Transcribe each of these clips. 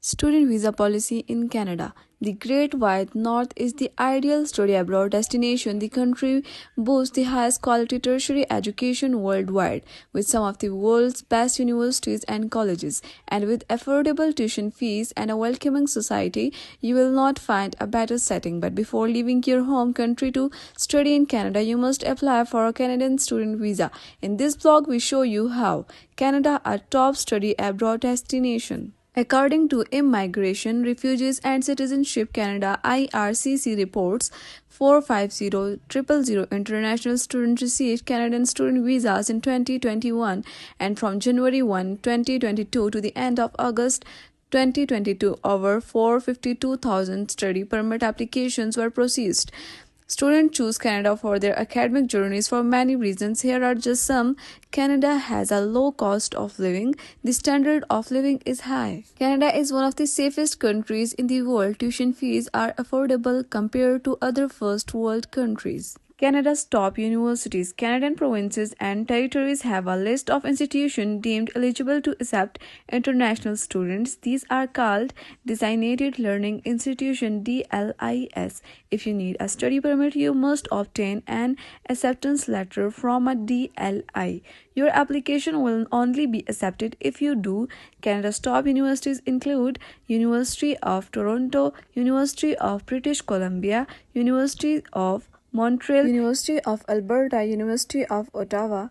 Student visa policy in Canada. The Great White North is the ideal study abroad destination. The country boasts the highest quality tertiary education worldwide, with some of the world's best universities and colleges. And with affordable tuition fees and a welcoming society, you will not find a better setting. But before leaving your home country to study in Canada, you must apply for a Canadian student visa. In this blog, we show you how. Canada, a top study abroad destination. According to Immigration, Refugees and Citizenship Canada IRCC reports, 450,000 international students received Canadian student visas in 2021, and from January 1, 2022 to the end of August 2022, over 452,000 study permit applications were processed. Students choose Canada for their academic journeys for many reasons. Here are just some. Canada has a low cost of living. The standard of living is high. Canada is one of the safest countries in the world. Tuition fees are affordable compared to other first world countries. Canada's top universities. Canadian provinces and territories have a list of institutions deemed eligible to accept international students. These are called Designated Learning Institution (DLIS). If you need a study permit, you must obtain an acceptance letter from a DLI. Your application will only be accepted if you do. Canada's top universities include University of Toronto, University of British Columbia, University of Montreal, University of Alberta, University of Ottawa,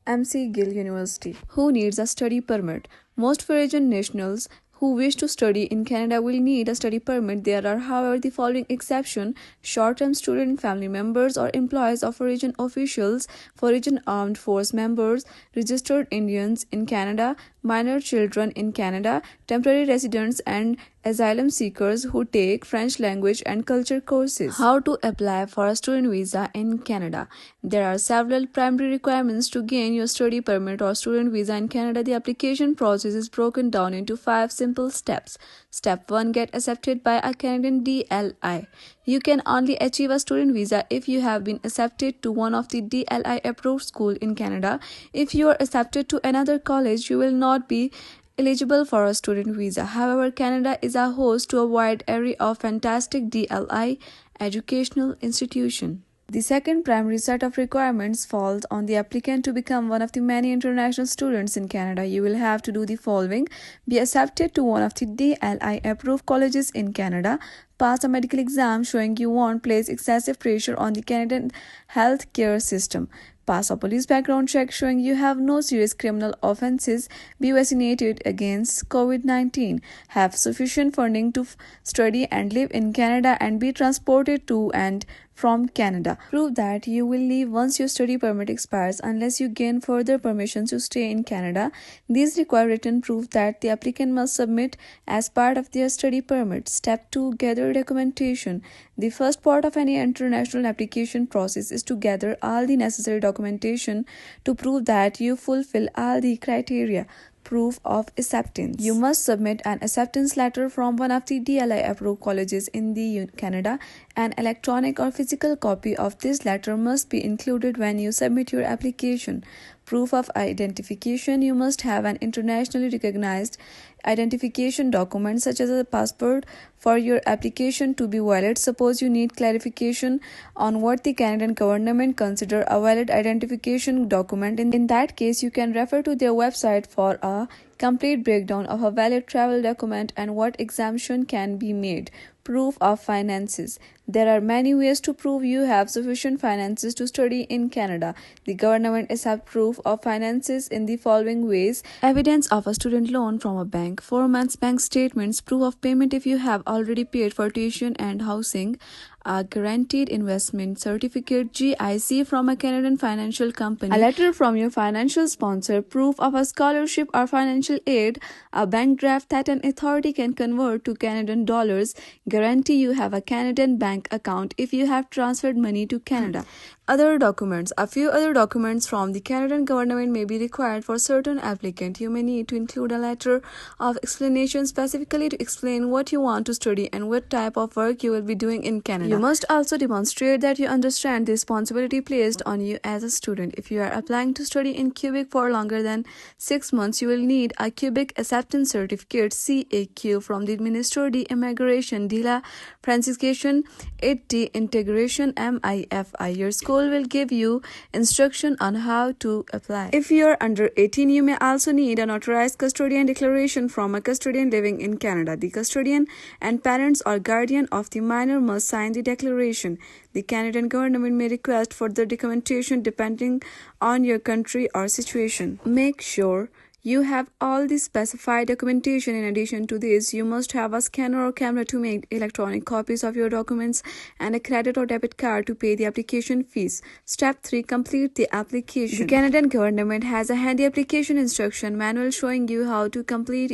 McGill University. Who needs a study permit? Most foreign nationals who wish to study in Canada will need a study permit. There are, however, the following exceptions: short-term student, family members or employees of foreign officials, foreign armed force members, registered Indians in Canada, minor children in Canada, temporary residents and asylum seekers who take French language and culture courses. How to apply for a student visa in Canada? There are several primary requirements to gain your study permit or student visa in Canada. The application process is broken down into 5 simple steps. Step 1. Get accepted by a Canadian DLI. You can only achieve a student visa if you have been accepted to one of the DLI approved schools in Canada. If you are accepted to another college, you will not be eligible for a student visa. However, Canada is a host to a wide array of fantastic DLI educational institutions. The second primary set of requirements falls on the applicant to become one of the many international students in Canada. You will have to do the following: be accepted to one of the DLI approved colleges in Canada, pass a medical exam showing you won't place excessive pressure on the Canadian health care system, pass a police background check showing you have no serious criminal offenses, be vaccinated against COVID-19, have sufficient funding to study and live in Canada, and be transported to and from Canada. Prove that you will leave once your study permit expires unless you gain further permissions to stay in Canada. These require written proof that the applicant must submit as part of their study permit. Step 2. Gather documentation. The first part of any international application process is to gather all the necessary documentation to prove that you fulfill all the criteria. Proof of acceptance. You must submit an acceptance letter from one of the DLI approved colleges in the Canada. An electronic or physical copy of this letter must be included when you submit your application. Proof of identification. You must have an internationally recognized identification document such as a passport for your application to be valid. Suppose you need clarification on what the Canadian government consider a valid identification document. In that case, you can refer to their website for a complete breakdown of a valid travel document and what exemption can be made. Proof of finances. There are many ways to prove you have sufficient finances to study in Canada. The government accepts proof of finances in the following ways: evidence of a student loan from a bank, 4 months bank statements, proof of payment if you have already paid for tuition and housing, a guaranteed investment certificate (GIC) from a Canadian financial company, a letter from your financial sponsor, proof of a scholarship or financial aid, a bank draft that an authority can convert to Canadian dollars, guarantee you have a Canadian bank account if you have transferred money to Canada. Other documents. A few other documents from the Canadian government may be required for certain applicant. You may need to include a letter of explanation specifically to explain what you want to study and what type of work you will be doing in Canada. You must also demonstrate that you understand the responsibility placed on you as a student. If you are applying to study in Quebec for longer than 6 months, you will need a Quebec Acceptance Certificate CAQ from the Ministère d'Immigration de la Franciscation et d'Intégration MIFI. Your school will give you instruction on how to apply. If you are under 18, you may also need an authorized custodian declaration from a custodian living in Canada. The custodian and parents or guardian of the minor must sign the declaration. The Canadian government may request further documentation depending on your country or situation. Make sure you have all the specified documentation. In addition to this, you must have a scanner or camera to make electronic copies of your documents and a credit or debit card to pay the application fees. Step 3. Complete the application. The Canadian government has a handy application instruction manual showing you how to complete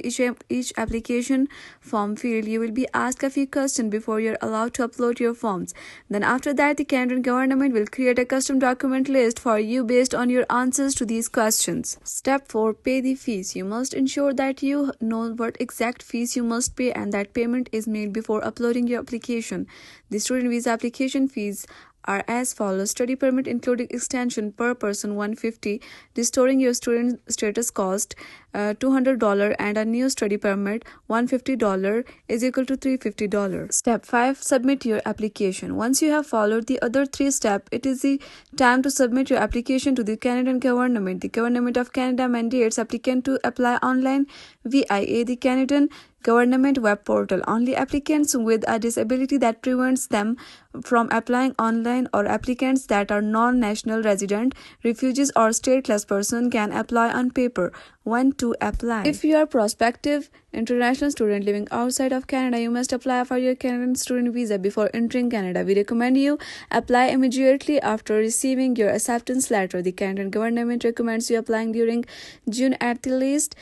each application form field. You will be asked a few questions before you're allowed to upload your forms. Then after that, the Canadian government will create a custom document list for you based on your answers to these questions. Step 4. Pay the fees. You must ensure that you know what exact fees you must pay and that payment is made before uploading your application. The student visa application fees are as follows. Study permit including extension per person $150. Restoring your student status cost $200 and a new study permit $150 is equal to $350. Step 5. Submit your application. Once you have followed the other 3 steps, it is the time to submit your application to the Canadian government. The Government of Canada mandates applicant to apply online via the Canadian government web portal. Only applicants with a disability that prevents them from applying online or applicants that are non-national resident, refugees or stateless person can apply on paper. When to apply? If you are a prospective international student living outside of Canada, you must apply for your Canadian student visa before entering Canada. We recommend you apply immediately after receiving your acceptance letter. The Canadian government recommends you applying during June at the least